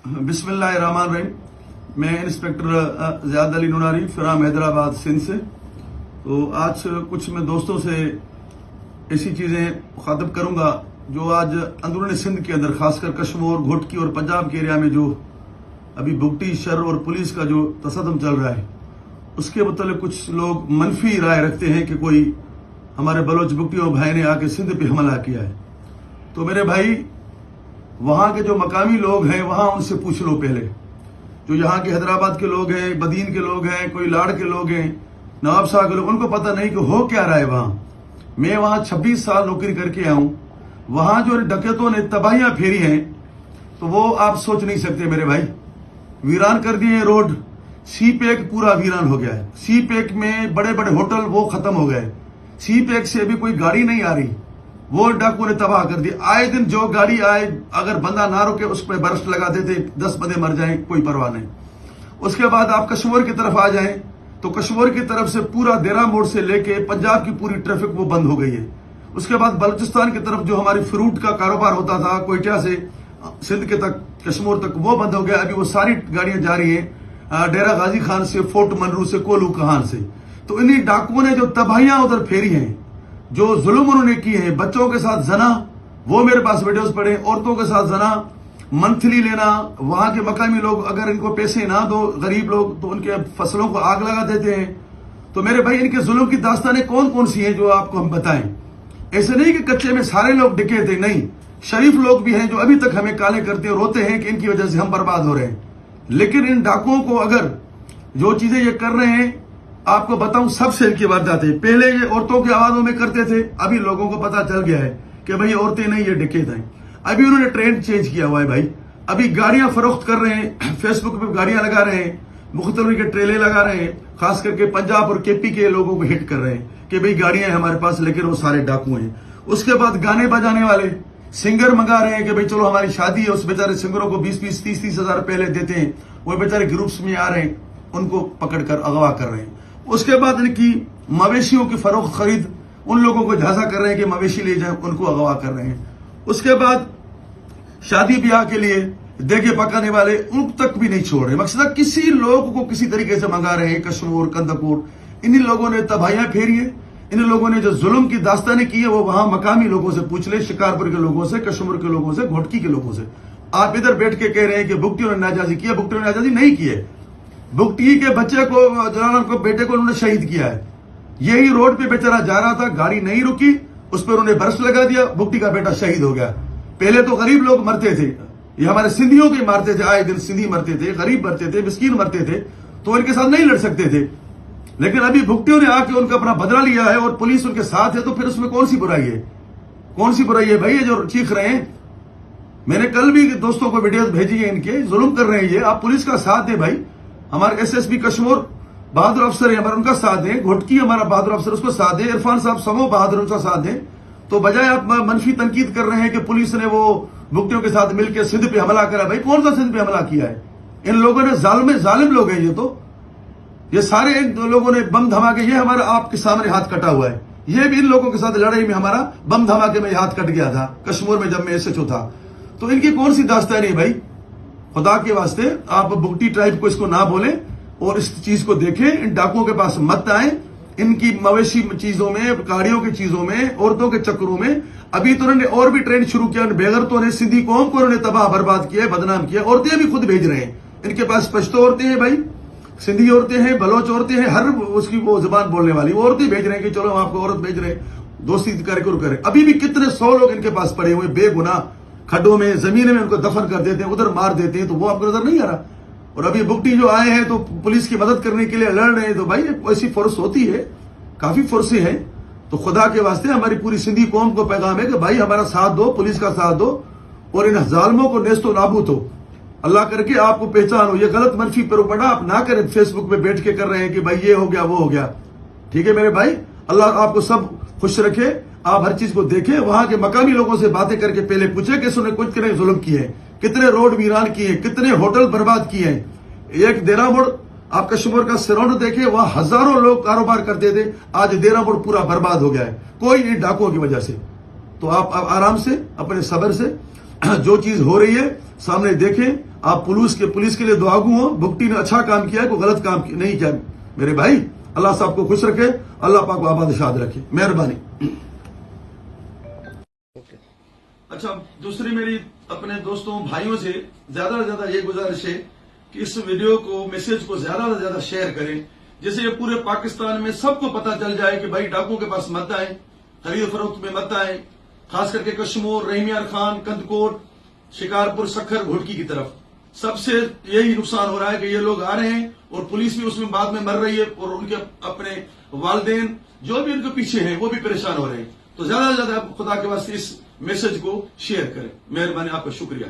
बिस्मिल्लाहिर्रहमानिर्रहीम। मैं inspector Ziyad Ali नुनारी फिराम Hyderabad Sindh से। तो आज कुछ मैं दोस्तों से ऐसी चीज़ें मुखातब करूँगा जो आज अंदरूनी सिंध के अंदर खासकर कश्मीर, घोटकी और पंजाब के एरिया में जो अभी भुगटी शर और पुलिस का जो तसद्दुम चल रहा है उसके मतलब कुछ लोग मनफी राय रखते हैं कि कोई हमारे बलोच भुगटी और भाई ने आके सिंध पे हमला किया है। तो मेरे भाई, वहाँ के जो मकामी लोग हैं वहाँ उनसे पूछ लो पहले। जो यहाँ के हैदराबाद के लोग हैं, बदीन के लोग हैं, कोई लाड़ के लोग हैं, नवाब साहब के लोग, उनको पता नहीं कि हो क्या रहा है वहाँ। मैं वहाँ 26 साल नौकरी करके आया हूँ। वहाँ जो डकैतों ने तबाहियाँ फेरी हैं तो वो आप सोच नहीं सकते मेरे भाई। वीरान कर दिए रोड, सी पैक पूरा वीरान हो गया है। सी पैक में बड़े बड़े होटल वो खत्म हो गए। सी पैक से अभी कोई गाड़ी नहीं आ रही, वो डाकू ने तबाह कर दिया। आए दिन जो गाड़ी आए, अगर बंदा ना रुके उस पर बरस लगा देते, 10 बंदे मर जाएं, कोई परवाह नहीं। उसके बाद आप कश्मीर की तरफ आ जाएं तो कश्मीर की तरफ से पूरा देरा मोड़ से लेके पंजाब की पूरी ट्रैफिक वो बंद हो गई है। उसके बाद बलूचिस्तान की तरफ जो हमारी फ्रूट का कारोबार होता था कोयटा से सिंध के तक, कश्मीर तक, वो बंद हो गया। अभी वो सारी गाड़ियां जा रही हैं डेरा गाजी खान से, फोर्ट मनरू से, कोलू कहान से। तो इन्हीं डाकुओं ने जो तबाहियां उधर फेरी हैं, जो जुल्म उन्होंने किए हैं, बच्चों के साथ जना, वो मेरे पास वीडियोस पड़े, औरतों के साथ जना, मंथली लेना। वहां के मकामी लोग अगर इनको पैसे ना दो, गरीब लोग, तो उनके फसलों को आग लगा देते हैं। तो मेरे भाई, इनके जुल्म की दास्तानें कौन कौन सी हैं जो आपको हम बताएं। ऐसे नहीं कि कच्चे में सारे लोग डिके थे, नहीं। शरीफ लोग भी हैं जो अभी तक हमें काले करते और रोते हैं कि इनकी वजह से हम बर्बाद हो रहे हैं। लेकिन इन डाकुओं को अगर जो चीजें ये कर रहे हैं, आपको बताऊं, सबसे इनकी वारदात है। पहले ये औरतों की आवाजों में करते थे, अभी लोगों को पता चल गया है कि भाई औरतें नहीं, ये डकैत हैं। अभी उन्होंने ट्रेंड चेंज किया हुआ है भाई। अभी गाड़ियां फरोख्त कर रहे हैं, फेसबुक पे गाड़ियां लगा रहे हैं, मुख्तलिफ के ट्रेले लगा रहे हैं, खास करके पंजाब और केपी के लोगों को हिट कर रहे हैं कि भाई गाड़ियां हैं हमारे पास, लेकिन वो सारे डाकू हैं। उसके बाद गाने बजाने वाले सिंगर मंगा रहे हैं कि भाई चलो हमारी शादी है, उस बेचारे सिंगरों को 20-20, 30-30 हजार पहले देते हैं। वो बेचारे ग्रुप्स में आ रहे हैं, उनको पकड़कर अगवा कर रहे हैं। उसके बाद इनकी मवेशियों की फरोख्त खरीद, उन लोगों को झांसा कर रहे हैं कि मवेशी ले जाएं, उनको अगवा कर रहे हैं। उसके बाद शादी ब्याह के लिए देगे पकाने वाले, उन तक भी नहीं छोड़ रहे। मकसद किसी लोग को किसी तरीके से मंगा रहे हैं। कश्मीर, कंदकूर, इन्हीं लोगों ने तबाहियां फेरी है। इन लोगों ने जो जुल्म की दास्तानें की है वो वहां मकामी लोगों से पूछ ले, शिकारपुर के लोगों से, कश्मीर के लोगों से, घोटकी के लोगों से। आप इधर बैठ के कह रहे हैं कि भुगटियों ने नाजायजी किया। भुगटियों ने नाजायजी नहीं की है। भुगटी के बच्चे को, को बेटे को उन्होंने शहीद किया है। यही रोड पे बेचारा जा रहा था, गाड़ी नहीं रुकी, उस पर उन्होंने बरस लगा दिया, भुगटी का बेटा शहीद हो गया। पहले तो गरीब लोग मरते थे, ये हमारे सिंधियों के मारते थे, आए दिन सिंधी मरते थे, गरीब मरते थे, मिस्कीन मरते थे, तो इनके साथ नहीं लड़ सकते थे। लेकिन अभी भुगटियों ने आके उनका अपना बदला लिया है और पुलिस उनके साथ है, तो फिर उसमें कौन सी बुराई है? कौन सी बुराई है भाई? ये जो चीख रहे हैं, मैंने कल भी दोस्तों को वीडियो भेजी है, इनके जुल्म कर रहे हैं ये। आप पुलिस का साथ दे भाई। हमारे एसएसपी कश्मीर बहादुर अफसर है हमारा, उनका साथ दें। घोटकी हमारा बहादुर अफसर, उसको साथ दें। इरफान साहब समो बहादुर, उनका साथ दें। तो बजाय आप मनफी तनकीद कर रहे हैं कि पुलिस ने वो भुगटियों के साथ मिलकर सिंध पे हमला करा, भाई कौन सा सिंध पे हमला किया है? इन लोगों ने जालिम लोग हैं ये सारे इन लोगों ने बम धमाके, ये हमारा आपके सामने हाथ कटा हुआ है। ये भी इन लोगों के साथ लड़ाई में हमारा बम धमाके में हाथ कट गया था कश्मीर में जब मैं एसएचओ था। तो इनकी कौन सी दास्तान है भाई? खुदा के वास्ते आप भुगटी ट्राइब को इसको ना बोलें और इस चीज को देखें। इन डाकुओं के पास मत आए, इनकी मवेशी चीजों में, गाड़ियों की चीजों में, औरतों के चक्करों में। अभी तो उन्होंने और भी ट्रेंड शुरू किया, बेगरतों ने सिंधी कौम को उन्होंने तबाह बर्बाद किया, बदनाम किया। औरतें भी खुद भेज रहे हैं, इनके पास पश्तो औरतें हैं भाई, सिंधी औरतें हैं, बलोच औरतें हैं, हर उसकी वो जुबान बोलने वाली वो औरतें भेज रहे हैं कि चलो हम आपको औरत भेज रहे हैं, दोस्ती करके करें। अभी भी कितने 100 लोग इनके पास पड़े हुए बेगुनाह, खड्डों में, जमीन में उनको दफन कर देते हैं, उधर मार देते हैं, तो वो आपको नजर नहीं आ रहा। और अभी भुगटी जो आए हैं तो पुलिस की मदद करने के लिए लड़ रहे हैं। तो भाई ऐसी फोर्स होती है, काफी फोर्सें हैं। तो खुदा के वास्ते हमारी पूरी सिंधी कौम को पैगाम है कि भाई हमारा साथ दो, पुलिस का साथ दो और इन जालिमों को नेस्तो नाबूद हो। अल्लाह करके आपको पहचान हो। ये गलत मनफी प्रोपेगेंडा आप ना करें, फेसबुक पे बैठ के कर रहे हैं कि भाई ये हो गया वो हो गया। ठीक है मेरे भाई, अल्लाह आपको सब खुश रखे। आप हर चीज को देखें, वहां के मकामी लोगों से बातें करके पहले पूछे कि उसने कुछ कितने जुल्म किए हैं, कितने रोड वीरान किए हैं, कितने होटल बर्बाद किए हैं। एक देरा मोड़ आप कश्मीर का सराउंड देखे, वहां हजारों लोग कारोबार करते थे, आज देरा मोड़ पूरा बर्बाद हो गया है, कोई नहीं डाकुओं की वजह से। तो आप आराम से, अपने सब्र से जो चीज हो रही है सामने देखें, آپ پولیس کے لیے دعاگو ہو. بھگٹی نے اچھا کام کیا ہے, کوئی غلط کام نہیں کیا میرے بھائی. اللہ صاحب کو خوش رکھے, اللہ پاک کو آباد شاد رکھے, مہربانی. اچھا, دوسری میری اپنے دوستوں بھائیوں سے زیادہ سے زیادہ یہ گزارش ہے کہ اس ویڈیو کو, میسج کو زیادہ سے زیادہ شیئر کریں, جیسے یہ پورے پاکستان میں سب کو پتا چل جائے کہ بھائی ڈاکوؤں کے پاس مت آئیں, خرید فروخت میں مت آئیں, خاص کر کے کشمور, رحیمیار خان, کندکوٹ, شکارپور, سکھر, گھوٹکی کی طرف. سب سے یہی نقصان ہو رہا ہے کہ یہ لوگ آ رہے ہیں اور پولیس بھی اس میں بعد میں مر رہی ہے, اور ان کے اپنے والدین جو بھی ان کے پیچھے ہیں وہ بھی پریشان ہو رہے ہیں. تو زیادہ سے زیادہ خدا کے واسطے اس میسج کو شیئر کریں, مہربانی, آپ کا شکریہ.